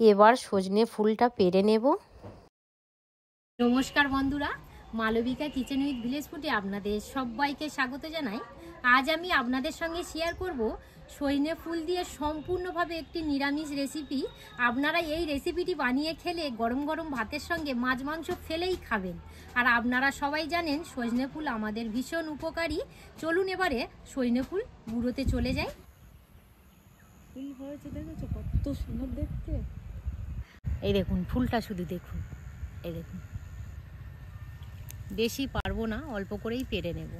এবার সজনে ফুলটা পেরে নেব। নমস্কার বন্ধুরা, মালবিকা কিচেন উইথ ভিলেজ ফুডে আপনাদের সবাইকে স্বাগত জানাই। আজ আমি আপনাদের সঙ্গে শেয়ার করব সজনে ফুল দিয়ে সম্পূর্ণভাবে একটি নিরামিষ রেসিপি। আপনারা এই রেসিপিটি বানিয়ে খেলে গরম গরম ভাতের সঙ্গে মাছ মাংস ফেলেই খাবেন। আর আপনারা সবাই জানেন সজনে ফুল আমাদের ভীষণ উপকারী। চলুন এবারে সজনে ফুল গুঁড়োতে চলে যাই। ফুল হয়েছে, দেখেছো কত সুন্দর দেখতে। এই দেখুন ফুলটা, শুধু দেখুন, এই দেখুন। বেশি পারবো না, অল্প করেই পেরে নেব।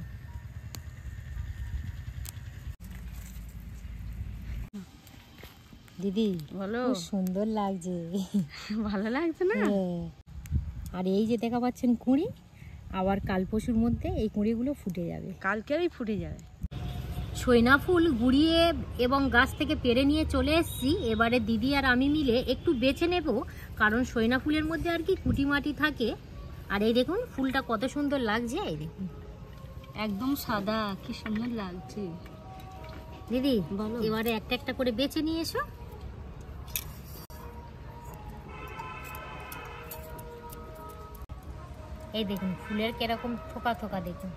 দিদি বলো, খুব সুন্দর লাগছে। ভালো লাগছে না? আর এই যে দেখা পাচ্ছেন কুঁড়ি, আবার কাল পরশুর মধ্যে এই কুঁড়িগুলো ফুটে যাবে, কালকেরই ফুটে যাবে। সজনা ফুল গুঁড়িয়ে এবং গাছ থেকে পেরে নিয়ে চলে এসেছি। এবারে দিদি আর আমি মিলে একটু বেছে নেব, কারণ সজনা ফুলের মধ্যে আর কি কুটি মাটি থাকে। আর এই দেখুন ফুলটা কত সুন্দর লাগছে, এই দেখুন একদম সাদা, কি সুন্দর লাগছে। দিদি বলো। এবারে একটা একটা করে বেছে নিয়ে এসো। এই দেখুন ফুলের কিরকম থোকা থোকা, দেখুন।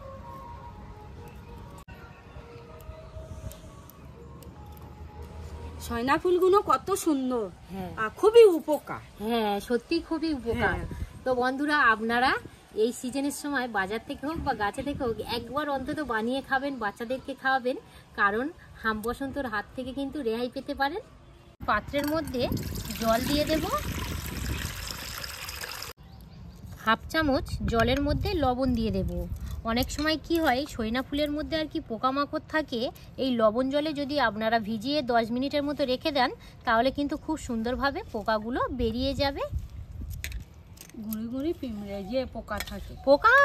সজনা ফুলগুলো কত সুন্দর, হ্যাঁ আর খুবই উপকার। হ্যাঁ, সত্যি খুবই উপকার। হ্যাঁ। তো বন্ধুরা, আপনারা এই সিজনের সময় বাজার থেকে হোক বা গাছে থেকে হোক একবার অন্তত বানিয়ে খাবেন, বাচ্চাদেরকে খাওয়াবেন, কারণ হাম বসন্তর হাত থেকে কিন্তু রেহাই পেতে পারেন। পাত্রের মধ্যে জল দিয়ে দেব, হাফ চামচ জলের মধ্যে লবণ দিয়ে দেব। অনেক সময় কি হয়, সজনা ফুলের মধ্যে আর কি পোকামাকড় থাকে। এই লবণ জলে যদি আপনারা ভিজিয়ে 10 মিনিটের মতো রেখে দেন, তাহলে কিন্তু খুব সুন্দরভাবে পোকাগুলো বেরিয়ে যাবে। গুঁড়ি গুঁড়ি পিঁমড়ে যে পোকা থাকে, পোকা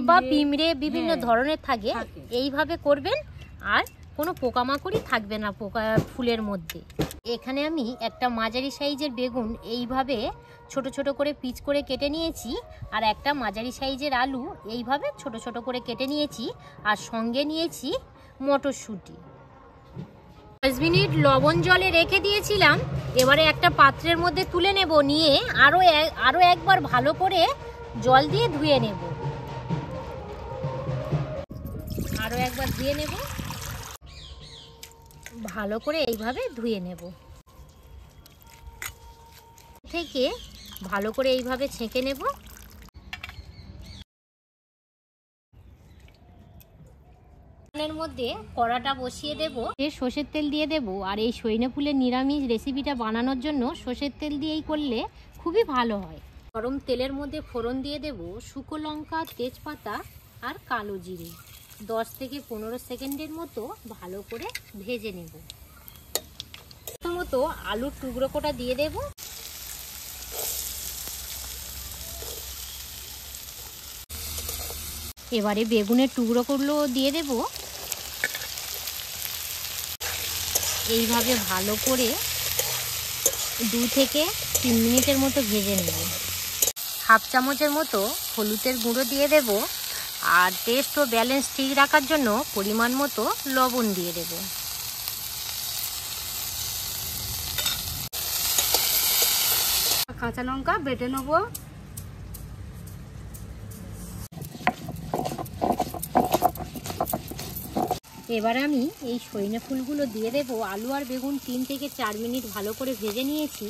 বা পিঁমড়ে বিভিন্ন ধরনের থাকে, থাকে। এইভাবে করবেন আর কোনো পোকামাকড়ই থাকবে না পোকা ফুলের মধ্যে। এখানে আমি একটা মাঝারি সাইজের বেগুন এইভাবে ছোট ছোট করে পিচ করে কেটে নিয়েছি, আর একটা মাঝারি সাইজের আলু এইভাবে ছোট ছোট করে কেটে নিয়েছি, আর সঙ্গে নিয়েছি মটরশুঁটি। 10 মিনিট লবণ জলে রেখে দিয়েছিলাম। এবারে একটা পাত্রের মধ্যে তুলে নেব, নিয়ে আরও একবার ভালো করে জল দিয়ে ধুয়ে নেব। আরও একবার ধুয়ে নেব, ভালো করে এইভাবে ধুয়ে নেব। থেকে ভালো করে এইভাবে ছেঁকে নেব। এর মধ্যে কড়াটা বসিয়ে দেব, সর্ষের তেল দিয়ে দেব। আর এই সজনে ফুলের নিরামিষ রেসিপিটা বানানোর জন্য সর্ষের তেল দিয়েই করলে খুবই ভালো হয়। গরম তেলের মধ্যে ফোড়ন দিয়ে দেব শুকনো লঙ্কা, তেজপাতা আর কালো জিরে। 10 থেকে 15 সেকেন্ডের মতো ভালো করে ভেজে নেব। প্রথমত আলুর টুকরো কোটা দিয়ে দেব, এবারে বেগুনের টুকরোগুলো দিয়ে দেব। এইভাবে ভালো করে 2 থেকে 3 মিনিটের মতো ভেজে নেব। হাফ চামচের মতো হলুদের গুঁড়ো দিয়ে দেব, আর টেস্ট ও ব্যালেন্স ঠিক রাখার জন্য পরিমাণ মতো লবণ দিয়ে দেব। কাঁচা লঙ্কা বেটে নেবো। এবারে আমি এই সজনে ফুলগুলো দিয়ে দেব। আলু আর বেগুন 3 থেকে 4 মিনিট ভালো করে ভেজে নিয়েছি।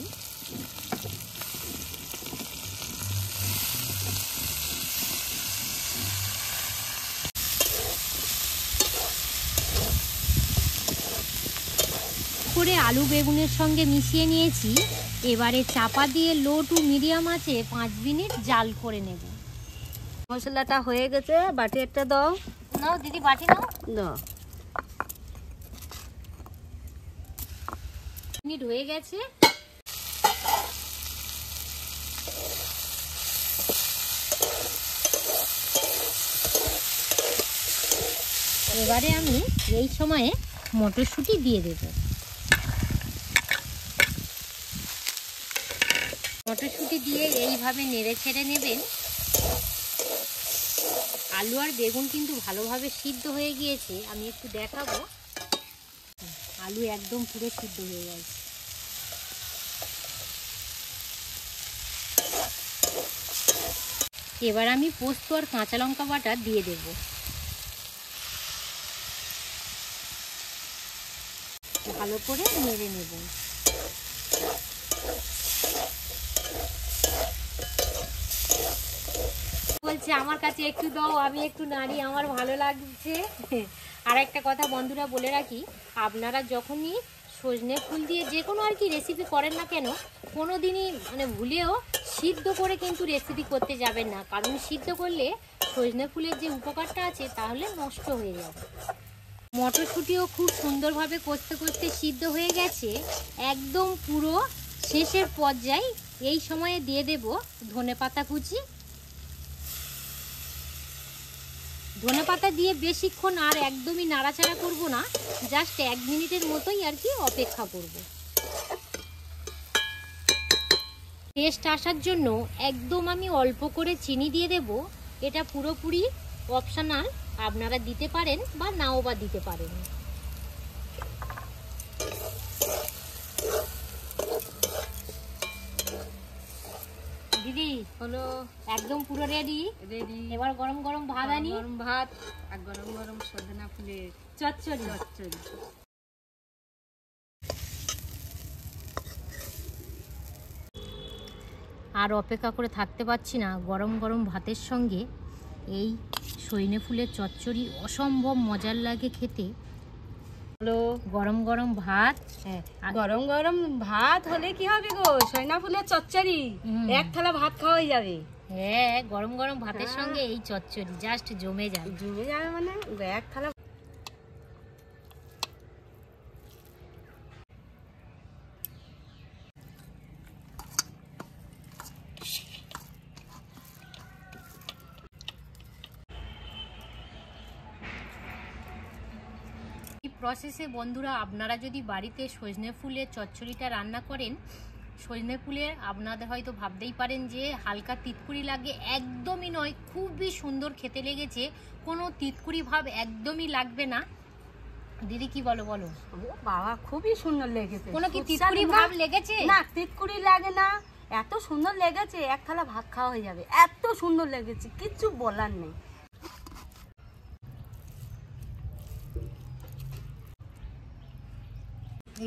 করে আলু বেগুনের সঙ্গে মিশিয়ে নিয়েছি। এবারে চাপা দিয়ে লো টু মিডিয়াম আঁচে 5 মিনিট জাল করে নেব। মশলাটা হয়ে গেছে, বাটি একটা দাও। নাও দিদি, বাটি নাও। দাও। মিনিট হয়ে গেছে। এবারে আমি এই সময়ে মটরশুঁটি দিয়ে দেব। মটরশুঁটি দিয়ে এইভাবে নেড়ে ছেড়ে নেবেন। আলু আর বেগুন কিন্তু ভালোভাবে সিদ্ধ হয়ে গিয়েছে, আমি একটু দেখাবো। আলু একদম পুরো সিদ্ধ হয়ে গেছে। এবার আমি পোস্ত আর কাঁচা লঙ্কা বাটা দিয়ে দেব। ভালো করে নেড়ে নেব। বলছে আমার কাছে একটু দাও, আমি একটু নাড়ি, আমার ভালো লাগছে। আর একটা কথা বন্ধুরা বলে রাখি, আপনারা যখনই সজনে ফুল দিয়ে যে কোনো আর কি রেসিপি করেন না কেন, কোনো দিনই মানে ভুলেও সিদ্ধ করে কিন্তু রেসিপি করতে যাবেন না, কারণ সিদ্ধ করলে সজনে ফুলের যে উপকারটা আছে তাহলে নষ্ট হয়ে যাবে। মটরশুঁটিও খুব সুন্দরভাবে কষতে কষতে সিদ্ধ হয়ে গেছে, একদম পুরো শেষের পর্যায়ে। এই সময়ে দিয়ে দেব ধনেপাতা কুচি। ধনেপাতা দিয়ে বেশিক্ষণ আর একদমই নাড়াচাড়া করব না, জাস্ট 1 মিনিটের মতোই আর কি অপেক্ষা করব। টেস্ট আসার জন্য একদম আমি অল্প করে চিনি দিয়ে দেব। এটা পুরোপুরি অপশনাল, আপনারা দিতে পারেন বা নাও বা দিতে পারেন। দিদি হলো একদম পুরো রেডি। রেডি। এবার গরম গরম ভাত আনি, গরম ভাত আর গরম গরম সজনা ফুলের চচ্চড়ি। চচ্চড়ি। আর অপেক্ষা করে থাকতে পারছি না, গরম গরম ভাতের সঙ্গে এই সজনে ফুলের চচ্চড়ি অসম্ভব মজার লাগে খেতে। হলো গরম গরম ভাত, হ্যাঁ, গরম গরম ভাত হলে কি হবে গো, সজনা ফুলের চচ্চড়ি, এক থালা ভাত খাওয়াই যাবে। হ্যাঁ গরম গরম ভাতের সঙ্গে এই চচ্চড়ি জাস্ট জমে যায়। জমে যাবে মানে এক থালা। এই প্রসেসে বন্ধুরা আপনারা যদি বাড়িতে সজনে ফুলের চচ্চড়িটা রান্না করেন, সজনে ফুলে আপনাদের হয়তো ভাবতেই পারেন যে হালকা তিতকুড়ি লাগে, একদমই নয়, খুবই সুন্দর খেতে লেগেছে, কোনো তিতকুড়ি ভাব একদমই লাগবে না। দিদি কি বলো বলো? বাবা খুবই সুন্দর লেগেছে। কোনো কি তিতকুড়ি ভাব লেগেছে? না, তিতকুড়ি লাগে না, এত সুন্দর লেগেছে, এক থালা ভাত খাওয়া হয়ে যাবে, এত সুন্দর লেগেছে, কিচ্ছু বলার নেই।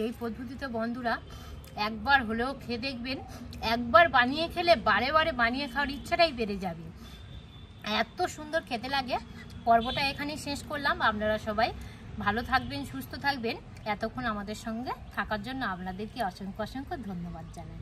এই পদ্ধতিতে বন্ধুরা একবার হলেও খেয়ে দেখবেন, একবার বানিয়ে খেলে বারে বারে বানিয়ে খাওয়ার ইচ্ছাটাই বেড়ে যাবে, এত সুন্দর খেতে লাগে। পর্বটা এখানেই শেষ করলাম। আপনারা সবাই ভালো থাকবেন, সুস্থ থাকবেন। এতক্ষণ আমাদের সঙ্গে থাকার জন্য আপনাদেরকে অসংখ্য অসংখ্য ধন্যবাদ জানাই।